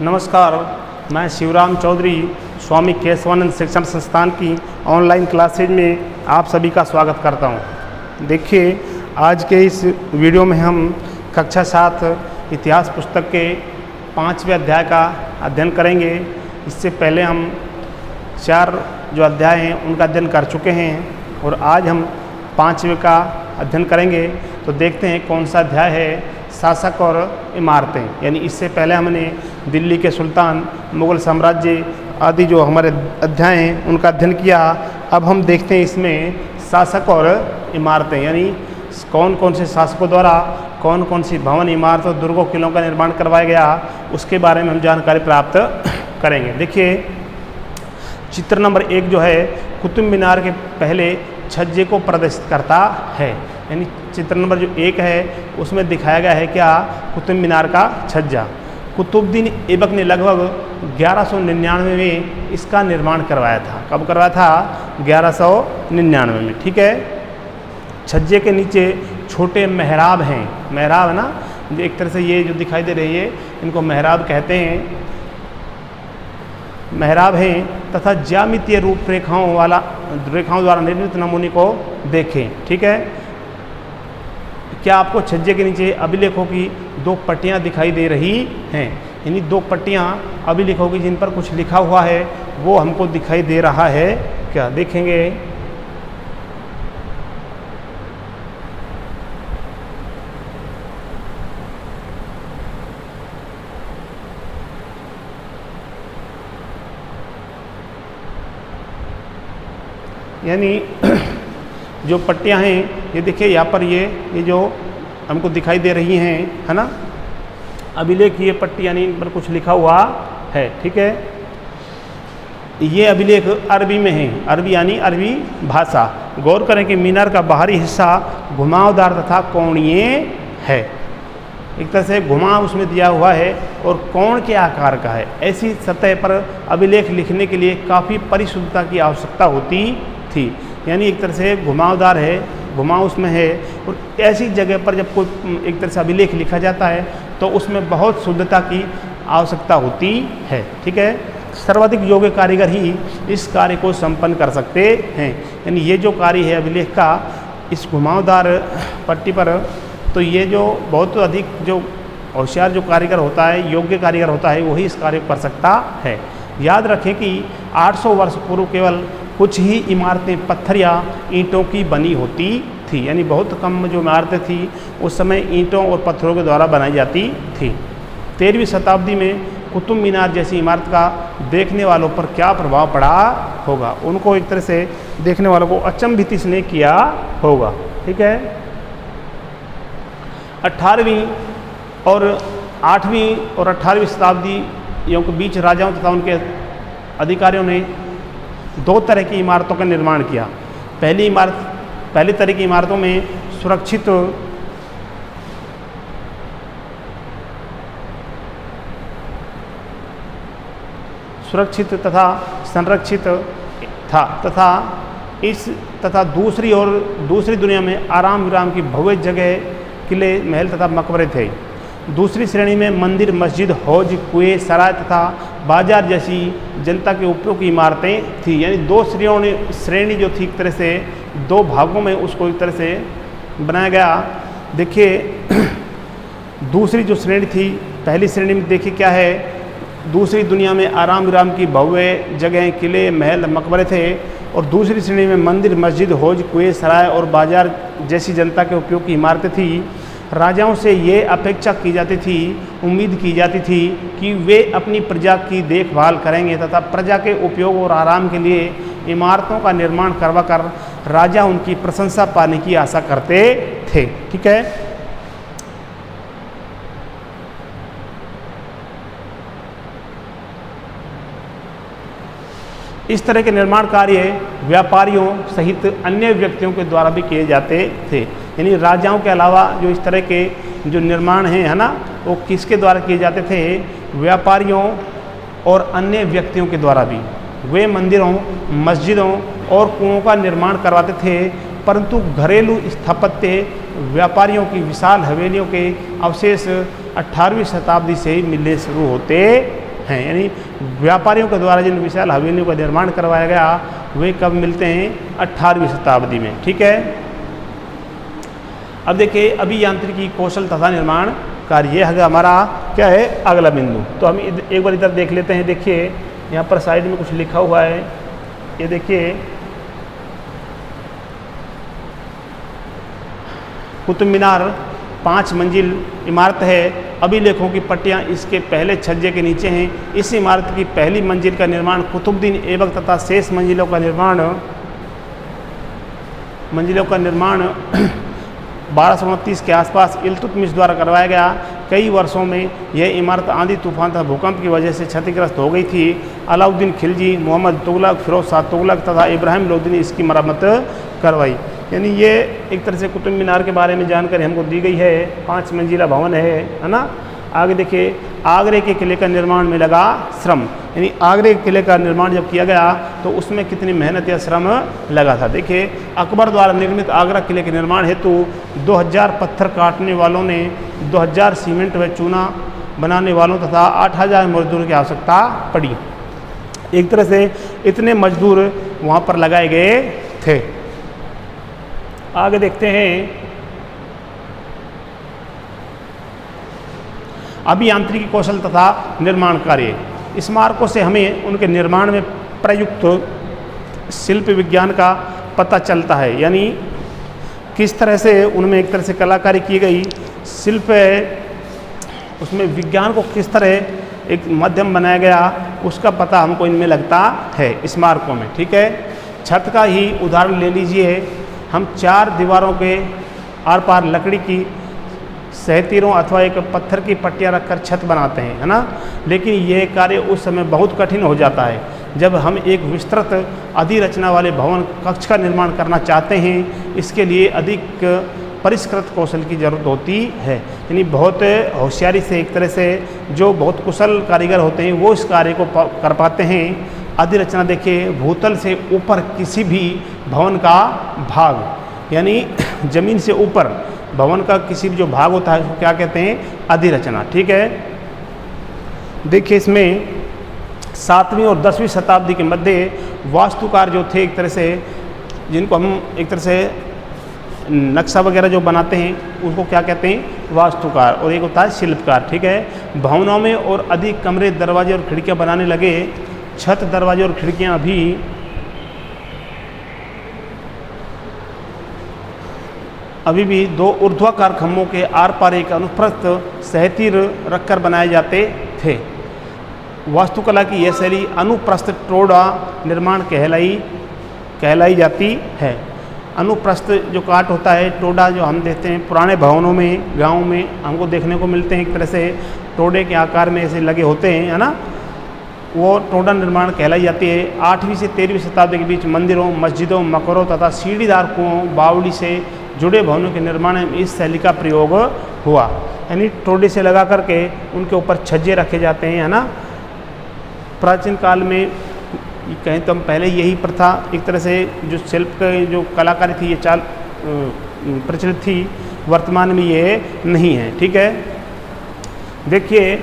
नमस्कार, मैं शिवराम चौधरी स्वामी केशवानंद शिक्षण संस्थान की ऑनलाइन क्लासेज में आप सभी का स्वागत करता हूं। देखिए, आज के इस वीडियो में हम कक्षा 7 इतिहास पुस्तक के 5वें अध्याय का अध्ययन करेंगे। इससे पहले हम 4 जो अध्याय हैं उनका अध्ययन कर चुके हैं और आज हम 5वें का अध्ययन करेंगे। तो देखते हैं कौन सा अध्याय है, शासक और इमारतें। यानी इससे पहले हमने दिल्ली के सुल्तान, मुग़ल साम्राज्य आदि जो हमारे अध्याय हैं उनका अध्ययन किया। अब हम देखते हैं इसमें शासक और इमारतें, यानी कौन कौन से शासकों द्वारा कौन कौन सी भवन, इमारत और दुर्गों, किलों का निर्माण करवाया गया, उसके बारे में हम जानकारी प्राप्त करेंगे। देखिए, चित्र नंबर 1 जो है कुतुब मीनार के पहले छज्जे को प्रदर्शित करता है। यानी चित्र नंबर जो 1 है उसमें दिखाया गया है क्या, कुतुब मीनार का छज्जा। कुतुबुद्दीन ऐबक ने लगभग 1199 में इसका निर्माण करवाया था। कब करवाया था? 1199 में। ठीक है। छज्जे के नीचे छोटे मेहराब हैं। मेहराब है ना, एक तरह से ये जो दिखाई दे रही है इनको मेहराब कहते हैं। मेहराब हैं तथा ज्यामितीय रूपरेखाओं द्वारा निर्मित नमूने को देखें। ठीक है। क्या आपको छज्जे के नीचे अभिलेखों की 2 पट्टियाँ दिखाई दे रही हैं? यानी 2 पट्टियाँ अभिलेखों की जिन पर कुछ लिखा हुआ है वो हमको दिखाई दे रहा है क्या? देखेंगे। यानी जो पट्टियाँ हैं ये देखिए, यहाँ पर ये जो हमको दिखाई दे रही हैं, है ना, अभिलेख। ये पट्टी यानी इन पर कुछ लिखा हुआ है। ठीक है। ये अभिलेख अरबी में है। अरबी यानी अरबी भाषा। गौर करें कि मीनार का बाहरी हिस्सा घुमावदार तथा कोणीय है। एक तरह से घुमाव उसमें दिया हुआ है और कोण के आकार का है। ऐसी सतह पर अभिलेख लिखने के लिए काफ़ी परिशुद्धता की आवश्यकता होती थी। यानी एक तरह से घुमावदार है, घुमाव उसमें है, और ऐसी जगह पर जब कोई एक तरह से अभिलेख लिखा जाता है तो उसमें बहुत शुद्धता की आवश्यकता होती है। ठीक है। सर्वाधिक योग्य कारीगर ही इस कार्य को संपन्न कर सकते हैं। यानी ये जो कार्य है अभिलेख का, इस घुमावदार पट्टी पर, तो ये जो बहुत अधिक जो होशियार जो कारीगर होता है, योग्य कारीगर होता है, वही इस कार्य को कर सकता है। याद रखें कि 800 वर्ष पूर्व केवल कुछ ही इमारतें पत्थर या ईंटों की बनी होती थी। यानी बहुत कम जो इमारतें थी उस समय ईंटों और पत्थरों के द्वारा बनाई जाती थी। 13वीं शताब्दी में कुतुब मीनार जैसी इमारत का देखने वालों पर क्या प्रभाव पड़ा होगा? उनको एक तरह से देखने वालों को अचंभित इसने किया होगा। ठीक है। 18वीं और 8वीं और 18वीं शताब्दियों के बीच राजाओं तथा उनके अधिकारियों ने 2 तरह की इमारतों का निर्माण किया। पहली तरह की इमारतों में सुरक्षित तथा संरक्षित था तथा दूसरी दुनिया में आराम विराम की भव्य जगह, किले, महल तथा मकबरे थे। दूसरी श्रेणी में मंदिर, मस्जिद, हौज, कुएं, सराय तथा बाजार जैसी जनता के उपयोग की इमारतें थी। यानी 2 श्रेणी जो थी, एक तरह से 2 भागों में उसको एक तरह से बनाया गया। देखिए, दूसरी जो श्रेणी थी, पहली श्रेणी में देखिए क्या है, दूसरी दुनिया में आराम विराम की भव्य जगह, किले, महल, मकबरे थे। और दूसरी श्रेणी में मंदिर, मस्जिद, हौज, कुएं, सराय और बाजार जैसी जनता के उपयोग की इमारतें थी। राजाओं से ये अपेक्षा की जाती थी, उम्मीद की जाती थी कि वे अपनी प्रजा की देखभाल करेंगे तथा प्रजा के उपयोग और आराम के लिए इमारतों का निर्माण करवाकर राजा उनकी प्रशंसा पाने की आशा करते थे। ठीक है। इस तरह के निर्माण कार्य व्यापारियों सहित अन्य व्यक्तियों के द्वारा भी किए जाते थे। यानी राजाओं के अलावा जो इस तरह के जो निर्माण हैं, है ना, वो किसके द्वारा किए जाते थे? व्यापारियों और अन्य व्यक्तियों के द्वारा भी। वे मंदिरों, मस्जिदों और कुओं का निर्माण करवाते थे, परंतु घरेलू स्थापत्य व्यापारियों की विशाल हवेलियों के अवशेष 18वीं शताब्दी से ही मिलने शुरू होते हैं। यानी व्यापारियों के द्वारा जिन विशाल हवेलियों का निर्माण करवाया गया वे कब मिलते हैं? 18वीं शताब्दी में। ठीक है। अब देखिए अभियांत्रिकी कौशल तथा निर्माण कार्य, ये है हमारा क्या है अगला बिंदु। तो हम एक बार इधर देख लेते हैं। देखिए यहाँ पर साइड में कुछ लिखा हुआ है, ये देखिए कुतुब मीनार 5 मंजिल इमारत है। अभिलेखों की पट्टियाँ इसके पहले छज्जे के नीचे हैं। इस इमारत की पहली मंजिल का निर्माण कुतुबुद्दीन ऐबक तथा शेष मंजिलों का निर्माण 1229 के आसपास इल्तुतमिश द्वारा करवाया गया। कई वर्षों में यह इमारत आंधी तूफान तथा भूकंप की वजह से क्षतिग्रस्त हो गई थी। अलाउद्दीन खिलजी, मोहम्मद तुगलक, फिरोज शाह तुगलक तथा इब्राहिम लोदी ने इसकी मरम्मत करवाई। यानी ये एक तरह से कुतुब मीनार के बारे में जानकारी हमको दी गई है। 5 मंजिला भवन है ना। आगे देखिए आगरे के किले का निर्माण में लगा श्रम, यानी आगरे के किले का निर्माण जब किया गया तो उसमें कितनी मेहनत या श्रम लगा था। देखिए अकबर द्वारा निर्मित आगरा किले के निर्माण हेतु 2000 पत्थर काटने वालों ने, 2000 सीमेंट व चूना बनाने वालों तथा 8000 मजदूरों की आवश्यकता पड़ी। एक तरह से इतने मजदूर वहाँ पर लगाए गए थे। आगे देखते हैं अभियांत्रिकी कौशल तथा निर्माण कार्य। स्मारकों से हमें उनके निर्माण में प्रयुक्त शिल्प विज्ञान का पता चलता है, यानी किस तरह से उनमें एक तरह से कलाकारी की गई, शिल्प उसमें विज्ञान को किस तरह एक माध्यम बनाया गया उसका पता हमको इनमें लगता है स्मारकों में। ठीक है। छत का ही उदाहरण ले लीजिए। हम 4 दीवारों के आर पार लकड़ी की सहतीरों अथवा एक पत्थर की पट्टियाँ रखकर छत बनाते हैं, है ना। लेकिन यह कार्य उस समय बहुत कठिन हो जाता है जब हम एक विस्तृत अधिरचना वाले भवन कक्ष का निर्माण करना चाहते हैं। इसके लिए अधिक परिष्कृत कौशल की जरूरत होती है। यानी बहुत होशियारी से एक तरह से जो बहुत कुशल कारीगर होते हैं वो इस कार्य को कर पाते हैं। अधिरचना देखिए भूतल से ऊपर किसी भी भवन का भाग, यानी जमीन से ऊपर भवन का किसी भी जो भाग होता है उसको क्या कहते हैं? अधिरचना। ठीक है। देखिए इसमें 7वीं और 10वीं शताब्दी के मध्य वास्तुकार जो थे एक तरह से, जिनको हम एक तरह से नक्शा वगैरह जो बनाते हैं उसको क्या कहते हैं? वास्तुकार। और एक होता है शिल्पकार। ठीक है। भवनों में और अधिक कमरे, दरवाजे और खिड़कियां बनाने लगे। छत, दरवाजे और खिड़कियां अभी भी 2 ऊर्ध्वाकार खम्भों के आर पार एक अनुप्रस्थ सहतीर रखकर बनाए जाते थे। वास्तुकला की यह शैली अनुप्रस्थ टोड़ा निर्माण कहलाई जाती है। अनुप्रस्थ जो काट होता है, टोड़ा जो हम देखते हैं पुराने भवनों में, गाँव में हमको देखने को मिलते हैं। एक तरह से टोड़े के आकार में ऐसे लगे होते हैं, है ना। वो टोड़ा निर्माण कहलाई जाती है। 8वीं से 13वीं शताब्दी के बीच मंदिरों, मस्जिदों, मकबरों तथा सीढ़ीदार कुओं, बावड़ी से जुड़े भवनों के निर्माण में इस शैली का प्रयोग हुआ। यानी टोड़े से लगा करके उनके ऊपर छज्जे रखे जाते हैं, है ना। प्राचीन काल में कहें तो हम पहले यही प्रथा एक तरह से जो शिल्प की जो कलाकारी थी ये चाल प्रचलित थी। वर्तमान में ये नहीं है। ठीक है। देखिए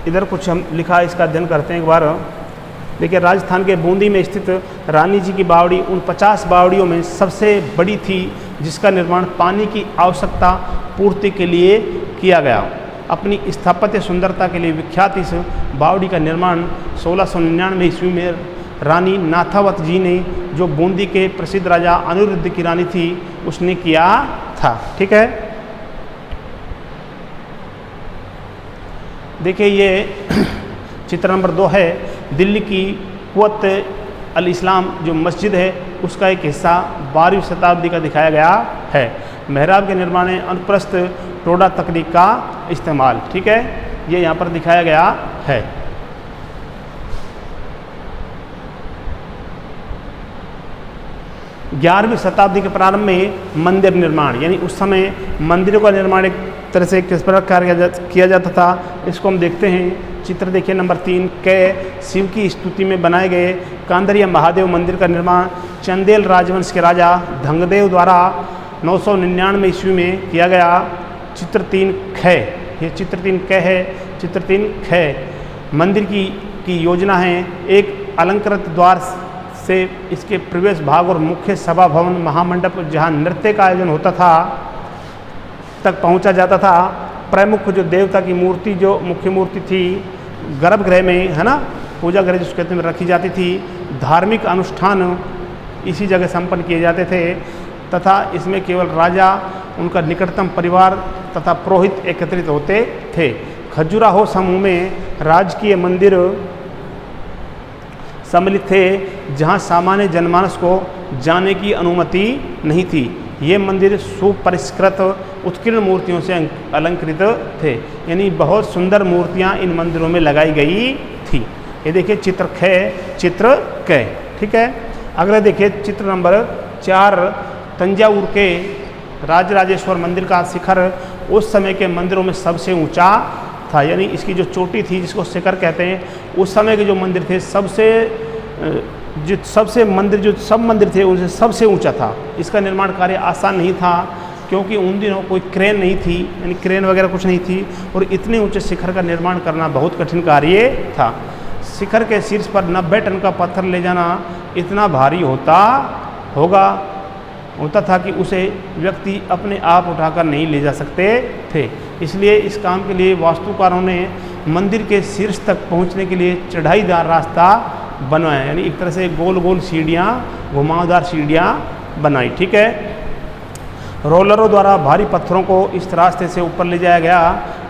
इधर कुछ हम लिखा है, इसका अध्ययन करते हैं एक बार। देखिए राजस्थान के बूंदी में स्थित रानी जी की बावड़ी उन 50 बावड़ियों में सबसे बड़ी थी जिसका निर्माण पानी की आवश्यकता पूर्ति के लिए किया गया। अपनी स्थापत्य सुंदरता के लिए विख्यात इस बावड़ी का निर्माण 1699 ईस्वी में रानी नाथावत जी ने, जो बूंदी के प्रसिद्ध राजा अनिरुद्ध की रानी थी, उसने किया था। ठीक है। देखिए ये चित्र नंबर 2 है। दिल्ली की कुव्वत अल इस्लाम जो मस्जिद है उसका एक हिस्सा 12वीं शताब्दी का दिखाया गया है। मेहराब के निर्माण में अनुप्रस्थ टोड़ा तकनीक का इस्तेमाल। ठीक है। ये यहाँ पर दिखाया गया है। ग्यारहवीं शताब्दी के प्रारंभ में मंदिर निर्माण, यानी उस समय मंदिरों का निर्माण एक तरह से किस प्रकार किया जाता था, इसको हम देखते हैं। चित्र देखिए नंबर 3 के शिव की स्तुति में बनाए गए कांदरिया महादेव मंदिर का निर्माण चंदेल राजवंश के राजा धंगदेव द्वारा 999 ईस्वी में किया गया। चित्र 3 ख, ये चित्र 3 क है। चित्र 3 ख, मंदिर की योजना है एक अलंकृत द्वार से इसके प्रवेश भाग और मुख्य सभा भवन महामंडप जहाँ नृत्य का आयोजन होता था तक पहुँचा जाता था। प्रमुख जो देवता की मूर्ति जो मुख्य मूर्ति थी गर्भगृह में, है ना, पूजा गृह जिसको कहते हैं, रखी जाती थी। धार्मिक अनुष्ठान इसी जगह संपन्न किए जाते थे तथा इसमें केवल राजा, उनका निकटतम परिवार तथा पुरोहित एकत्रित होते थे। खजुराहो समूह में राजकीय मंदिर सम्मिलित थे जहां सामान्य जनमानस को जाने की अनुमति नहीं थी। ये मंदिर सुपरिष्कृत उत्कीर्ण मूर्तियों से अलंकृत थे, यानी बहुत सुंदर मूर्तियां इन मंदिरों में लगाई गई थी। ये देखिए चित्र क, ठीक है। अगला देखिए चित्र नंबर 4, तंजावुर के राजराजेश्वर मंदिर का शिखर उस समय के मंदिरों में सबसे ऊंचा था, यानी इसकी जो चोटी थी जिसको शिखर कहते हैं, उस समय के जो मंदिर थे सब मंदिर थे उनसे सबसे ऊंचा था। इसका निर्माण कार्य आसान नहीं था क्योंकि उन दिनों कोई क्रेन नहीं थी, यानी क्रेन वगैरह कुछ नहीं थी और इतने ऊंचे शिखर का निर्माण करना बहुत कठिन कार्य था। शिखर के शीर्ष पर 90 टन का पत्थर ले जाना इतना भारी होता था कि उसे व्यक्ति अपने आप उठाकर नहीं ले जा सकते थे। इसलिए इस काम के लिए वास्तुकारों ने मंदिर के शीर्ष तक पहुंचने के लिए चढ़ाईदार रास्ता बनवाया, यानी एक तरह से गोल गोल सीढ़ियाँ, घुमावदार सीढ़ियाँ बनाई, ठीक है। रोलरों द्वारा भारी पत्थरों को इस रास्ते से ऊपर ले जाया गया।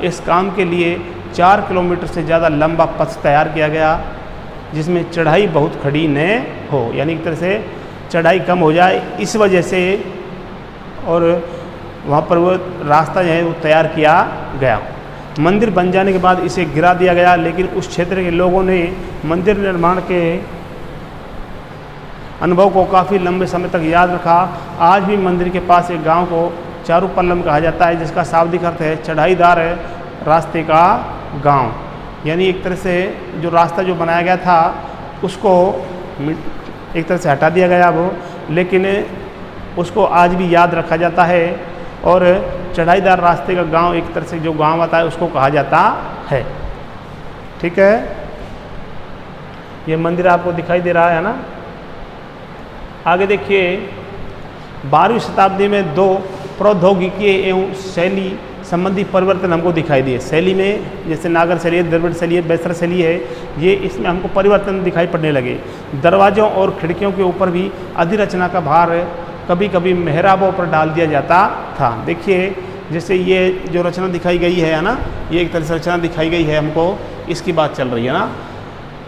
इस काम के लिए 4 किलोमीटर से ज़्यादा लंबा पथ तैयार किया गया जिसमें चढ़ाई बहुत खड़ी न हो, यानी एक तरह से चढ़ाई कम हो जाए इस वजह से, और वहाँ पर वो रास्ता जो है वो तैयार किया गया। मंदिर बन जाने के बाद इसे गिरा दिया गया, लेकिन उस क्षेत्र के लोगों ने मंदिर निर्माण के अनुभव को काफ़ी लंबे समय तक याद रखा। आज भी मंदिर के पास एक गांव को चारूपल्लम कहा जाता है जिसका शाब्दिक अर्थ है चढ़ाईदार रास्ते का गांव, यानी एक तरह से जो रास्ता जो बनाया गया था उसको एक तरह से हटा दिया गया वो, लेकिन उसको आज भी याद रखा जाता है और चढ़ाईदार रास्ते का गांव एक तरह से जो गांव आता है उसको कहा जाता है, ठीक है। ये मंदिर आपको दिखाई दे रहा है ना। आगे देखिए 12वीं शताब्दी में 2 प्रौद्योगिकी एवं शैली संबंधी परिवर्तन हमको दिखाई दिए। शैली में जैसे नागर शैली है, द्रविड़ शैली है, बैसर शैली है, ये इसमें हमको परिवर्तन दिखाई पड़ने लगे। दरवाज़ों और खिड़कियों के ऊपर भी अधिरचना का भार कभी कभी मेहराबों पर डाल दिया जाता था। देखिए जैसे ये जो रचना दिखाई गई है ना, ये एक तरह से रचना दिखाई गई है हमको, इसकी बात चल रही है ना।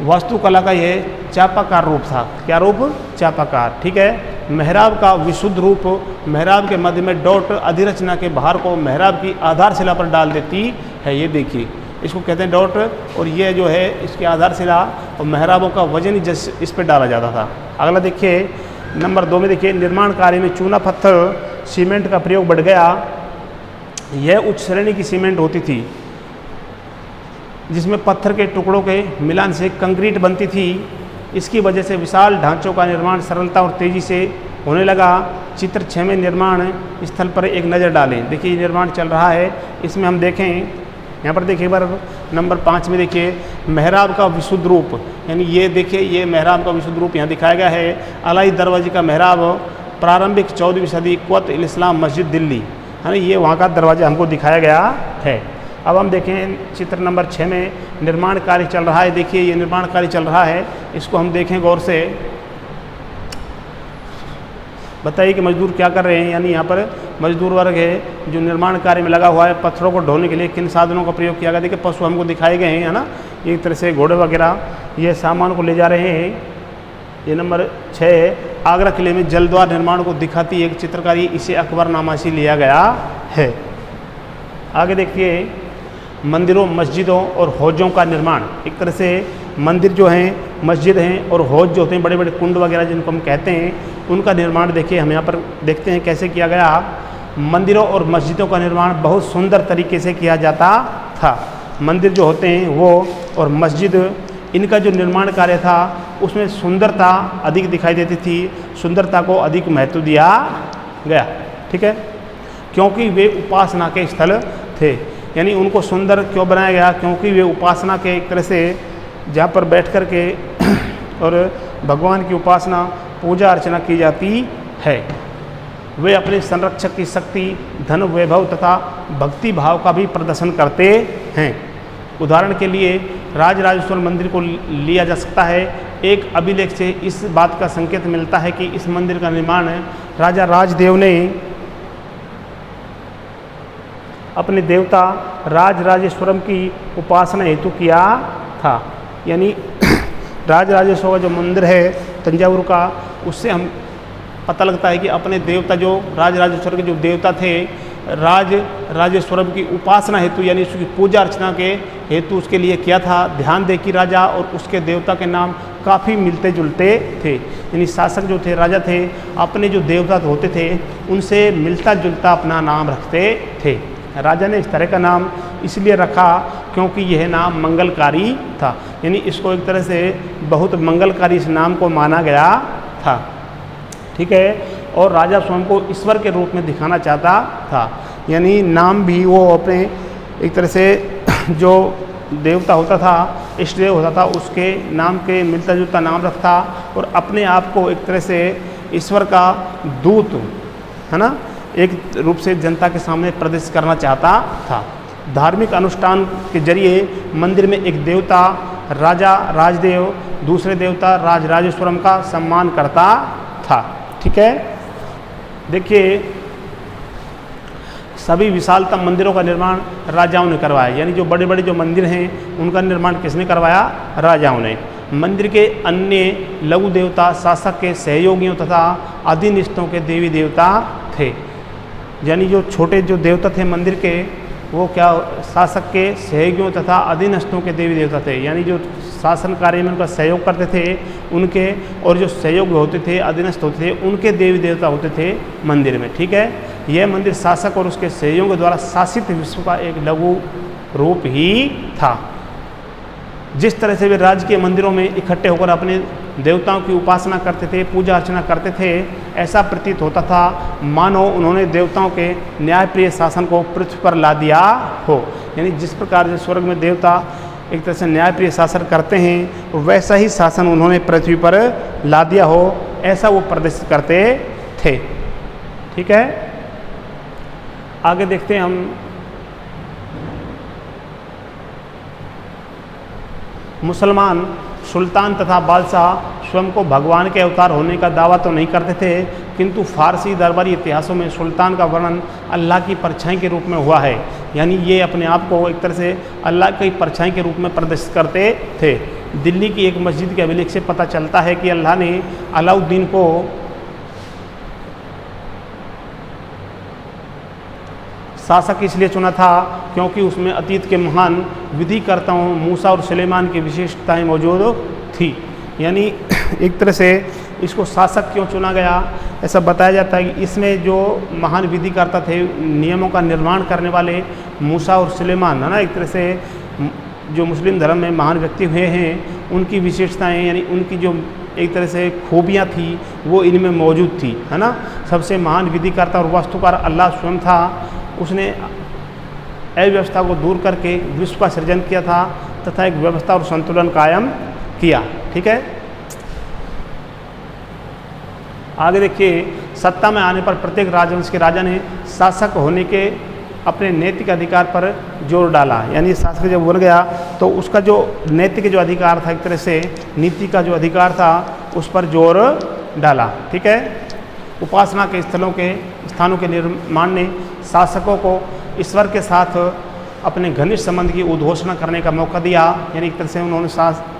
वास्तुकला का ये चापाकार रूप था। क्या रूप? चापाकार, ठीक है। मेहराब का विशुद्ध रूप, मेहराब के मध्य में डॉट अधिरचना के भार को मेहराब की आधारशिला पर डाल देती है। ये देखिए इसको कहते हैं डॉट, और ये जो है इसकी आधारशिला और मेहराबों का वजन ही इस पर डाला जाता था। अगला देखिए नंबर 2 में देखिए निर्माण कार्य में चूना पत्थर सीमेंट का प्रयोग बढ़ गया। यह उच्च श्रेणी की सीमेंट होती थी जिसमें पत्थर के टुकड़ों के मिलान से कंक्रीट बनती थी। इसकी वजह से विशाल ढांचों का निर्माण सरलता और तेज़ी से होने लगा। चित्र 6 में निर्माण स्थल पर एक नज़र डालें। देखिए ये निर्माण चल रहा है, इसमें हम देखें, यहाँ पर देखिए बार नंबर 5 में देखिए मेहराब का विशुद्ध रूप, यानी ये देखिए ये मेहराब का विशुद्ध रूप यहाँ दिखाया गया है। अलाई दरवाजे का मेहराब प्रारंभिक 14वीं सदी कुवत इस्लाम मस्जिद दिल्ली, है ना, ये वहाँ का दरवाजा हमको दिखाया गया है। अब हम देखें चित्र नंबर 6 में निर्माण कार्य चल रहा है। देखिए ये निर्माण कार्य चल रहा है, इसको हम देखें गौर से। बताइए कि मजदूर क्या कर रहे हैं, यानी यहाँ पर मजदूर वर्ग है जो निर्माण कार्य में लगा हुआ है। पत्थरों को ढोने के लिए किन साधनों का प्रयोग किया गया? देखिए पशु हमको दिखाए गए हैं, है ना, एक तरह से घोड़े वगैरह ये सामान को ले जा रहे हैं। ये नंबर 6 आगरा किले में जलद्वार निर्माण को दिखाती एक चित्रकारी, इसे अकबरनामा से लिया गया है। आगे देखिए मंदिरों, मस्जिदों और हौजों का निर्माण। एक तरह से मंदिर जो हैं, मस्जिद हैं और हौज जो होते हैं, बड़े बड़े कुंड वगैरह जिनको हम कहते हैं, उनका निर्माण देखिए हम यहाँ पर देखते हैं कैसे किया गया। मंदिरों और मस्जिदों का निर्माण बहुत सुंदर तरीके से किया जाता था। मंदिर जो होते हैं वो और मस्जिद, इनका जो निर्माण कार्य था उसमें सुंदरता अधिक दिखाई देती थी, सुंदरता को अधिक महत्व दिया गया, ठीक है, क्योंकि वे उपासना के स्थल थे। यानी उनको सुंदर क्यों बनाया गया? क्योंकि वे उपासना के एक तरह से जहाँ पर बैठ कर के और भगवान की उपासना पूजा अर्चना की जाती है। वे अपने संरक्षक की शक्ति, धन, वैभव तथा भक्ति भाव का भी प्रदर्शन करते हैं। उदाहरण के लिए राजराजेश्वर मंदिर को लिया जा सकता है। एक अभिलेख से इस बात का संकेत मिलता है कि इस मंदिर का निर्माण राजा राजदेव ने अपने देवता राजराजेश्वरम की उपासना हेतु किया था। यानी राजराजेश्वर का जो मंदिर है तंजावुर का, उससे हम पता लगता है कि अपने देवता जो राजराजेश्वर के जो देवता थे, राजराजेश्वरम की उपासना हेतु यानी उसकी पूजा अर्चना के हेतु उसके लिए किया था। ध्यान दे कि राजा और उसके देवता के नाम काफ़ी मिलते जुलते थे। यानी शासक जो थे, राजा थे, अपने जो देवता होते थे उनसे मिलता जुलता अपना नाम रखते थे। राजा ने इस तरह का नाम इसलिए रखा क्योंकि यह नाम मंगलकारी था। यानी इसको एक तरह से बहुत मंगलकारी इस नाम को माना गया था। ठीक है। और राजा स्वयं को ईश्वर के रूप में दिखाना चाहता था। यानी नाम भी वो अपने एक तरह से जो देवता होता था, इष्ट देव होता था, उसके नाम के मिलता जुलता नाम रखता और अपने आप को एक तरह से ईश्वर का दूत, है ना, एक रूप से जनता के सामने प्रदर्शित करना चाहता था। धार्मिक अनुष्ठान के जरिए मंदिर में एक देवता राजा राजदेव, दूसरे देवता राजराजेश्वरम का सम्मान करता था। ठीक है। देखिए, सभी विशालतम मंदिरों का निर्माण राजाओं ने करवाया। यानी जो बड़े बड़े जो मंदिर हैं उनका निर्माण किसने करवाया? राजाओं ने। मंदिर के अन्य लघु देवता शासक के सहयोगियों तथा अधीनस्थों के देवी देवता थे। यानी जो छोटे जो देवता थे मंदिर के, वो क्या शासक के सहयोगियों तथा अधीनस्थों के देवी देवता थे। यानी जो शासन कार्य में उनका सहयोग करते थे उनके, और जो सहयोग होते थे, अधीनस्थ होते थे, उनके देवी देवता होते थे मंदिर में। ठीक है। यह मंदिर शासक और उसके सहयोगियों द्वारा शासित विश्व का एक लघु रूप ही था। जिस तरह से वे राज्य के मंदिरों में इकट्ठे होकर अपने देवताओं की उपासना करते थे, पूजा अर्चना करते थे, ऐसा प्रतीत होता था मानो उन्होंने देवताओं के न्यायप्रिय शासन को पृथ्वी पर ला दिया हो। यानी जिस प्रकार से स्वर्ग में देवता एक तरह से न्यायप्रिय शासन करते हैं, वैसा ही शासन उन्होंने पृथ्वी पर ला दिया हो, ऐसा वो प्रदर्शित करते थे। ठीक है। आगे देखते हैं हम। मुसलमान सुल्तान तथा बादशाह स्वयं को भगवान के अवतार होने का दावा तो नहीं करते थे, किंतु फारसी दरबारी इतिहासों में सुल्तान का वर्णन अल्लाह की परछाई के रूप में हुआ है। यानी ये अपने आप को एक तरह से अल्लाह की परछाई के रूप में प्रदर्शित करते थे। दिल्ली की एक मस्जिद के अभिलेख से पता चलता है कि अल्लाह ने अलाउद्दीन को शासक इसलिए चुना था क्योंकि उसमें अतीत के महान विधिकर्ताओं मूसा और सुलेमान की विशेषताएं मौजूद थी। यानी एक तरह से इसको शासक क्यों चुना गया, ऐसा बताया जाता है कि इसमें जो महान विधिकर्ता थे, नियमों का निर्माण करने वाले मूसा और सुलेमान, है ना, एक तरह से जो मुस्लिम धर्म में महान व्यक्ति हुए हैं, उनकी विशेषताएं यानी उनकी जो एक तरह से खूबियाँ थी वो इनमें मौजूद थी, है ना। सबसे महान विधिकर्ता और वास्तुकार अल्लाह स्वयं था। उसने अव्यवस्था को दूर करके विश्व का सृजन किया था तथा एक व्यवस्था और संतुलन कायम किया। ठीक है। आगे देखिए, सत्ता में आने पर प्रत्येक राजवंश के राजा ने शासक होने के अपने नैतिक अधिकार पर जोर डाला। यानी शासक जब बन गया तो उसका जो नैतिक जो अधिकार था, एक तरह से नीति का जो अधिकार था, उस पर जोर डाला। ठीक है। उपासना के स्थानों के निर्माण ने शासकों को ईश्वर के साथ अपने घनिष्ठ संबंध की उद्घोषणा करने का मौका दिया। यानी एक तरह से उन्होंने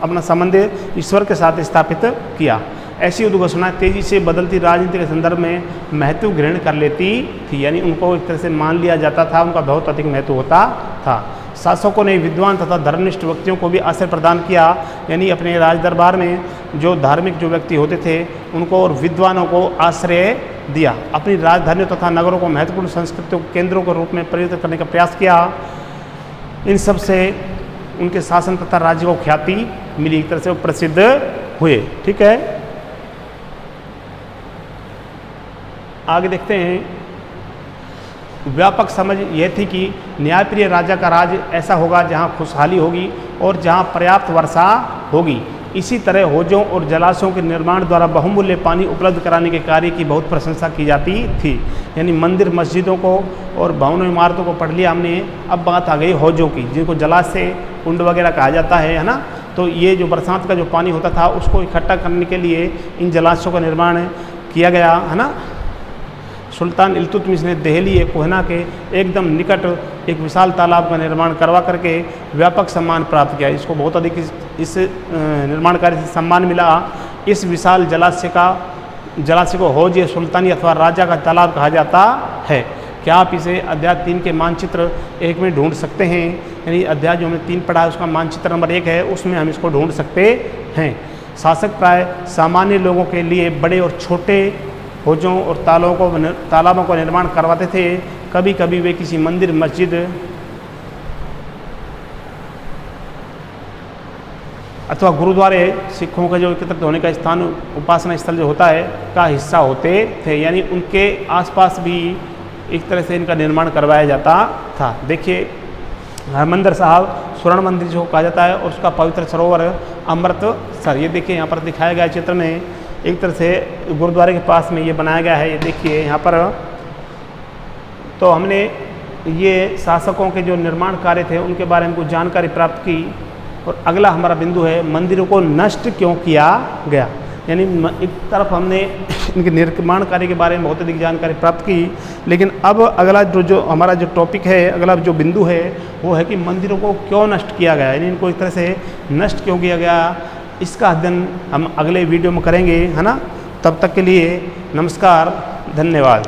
अपना संबंध ईश्वर के साथ स्थापित किया। ऐसी उद्घोषणा तेजी से बदलती राजनीति के संदर्भ में महत्व ग्रहण कर लेती थी। यानी उनको एक तरह से मान लिया जाता था, उनका बहुत अधिक महत्व होता था। शासकों ने विद्वान तथा धर्मनिष्ठ व्यक्तियों को भी आश्रय प्रदान किया। यानी अपने राज दरबार में जो धार्मिक जो व्यक्ति होते थे उनको और विद्वानों को आश्रय दिया। अपनी राजधानियों तथा नगरों को महत्वपूर्ण सांस्कृतिक केंद्रों के रूप में परिवर्तित करने का प्रयास किया। इन सब से उनके शासन तथा राज्य को ख्याति मिली, एक तरह से वो प्रसिद्ध हुए। ठीक है। आगे देखते हैं। व्यापक समझ यह थी कि न्यायप्रिय राजा का राज ऐसा होगा जहां खुशहाली होगी और जहां पर्याप्त वर्षा होगी। इसी तरह हौजों और जलाशयों के निर्माण द्वारा बहुमूल्य पानी उपलब्ध कराने के कार्य की बहुत प्रशंसा की जाती थी। यानी मंदिर मस्जिदों को और भवनों इमारतों को पढ़ लिया हमने। अब बात आ गई हौजों की, जिनको जलाशय कुंड वगैरह कहा जाता है ना। तो ये जो बरसात का जो पानी होता था उसको इकट्ठा करने के लिए इन जलाशयों का निर्माण किया गया है ना। सुल्तान इल्तुतमिश ने दिल्ली कोहना के एकदम निकट एक विशाल तालाब का निर्माण करवा करके व्यापक सम्मान प्राप्त किया। इसको बहुत अधिक इस निर्माण कार्य से सम्मान मिला। इस विशाल जलाशय को हौज सुल्तानी अथवा राजा का तालाब कहा जाता है। क्या आप इसे अध्याय 3 के मानचित्र 1 में ढूंढ सकते हैं? यानी अध्याय जो हमने 3 पढ़ा है उसका मानचित्र नंबर 1 है, उसमें हम इसको ढूंढ सकते हैं। शासक प्राय सामान्य लोगों के लिए बड़े और छोटे हौजों और तालाबों का निर्माण करवाते थे। कभी कभी वे किसी मंदिर मस्जिद अथवा गुरुद्वारे, सिखों का जो एकत्रित होने का स्थान, उपासना स्थल जो होता है, का हिस्सा होते थे। यानी उनके आसपास भी एक तरह से इनका निर्माण करवाया जाता था। देखिए हरमंदिर साहब स्वर्ण मंदिर जो कहा जाता है और उसका पवित्र सरोवर अमृतसर, ये देखिए यहाँ पर दिखाया गया चित्र में, एक तरह से गुरुद्वारे के पास में ये बनाया गया है। ये देखिए यहाँ पर। तो हमने ये शासकों के जो निर्माण कार्य थे उनके बारे में कुछ जानकारी प्राप्त की। और अगला हमारा बिंदु है मंदिरों को नष्ट क्यों किया गया। यानी एक तरफ हमने इनके निर्माण कार्य के बारे में बहुत अधिक जानकारी प्राप्त की, लेकिन अब अगला जो हमारा जो टॉपिक है, अगला जो बिंदु है वो है कि मंदिरों को क्यों नष्ट किया गया, यानी इनको एक तरह से नष्ट क्यों किया गया। इसका अध्ययन हम अगले वीडियो में करेंगे, है ना। तब तक के लिए नमस्कार, धन्यवाद।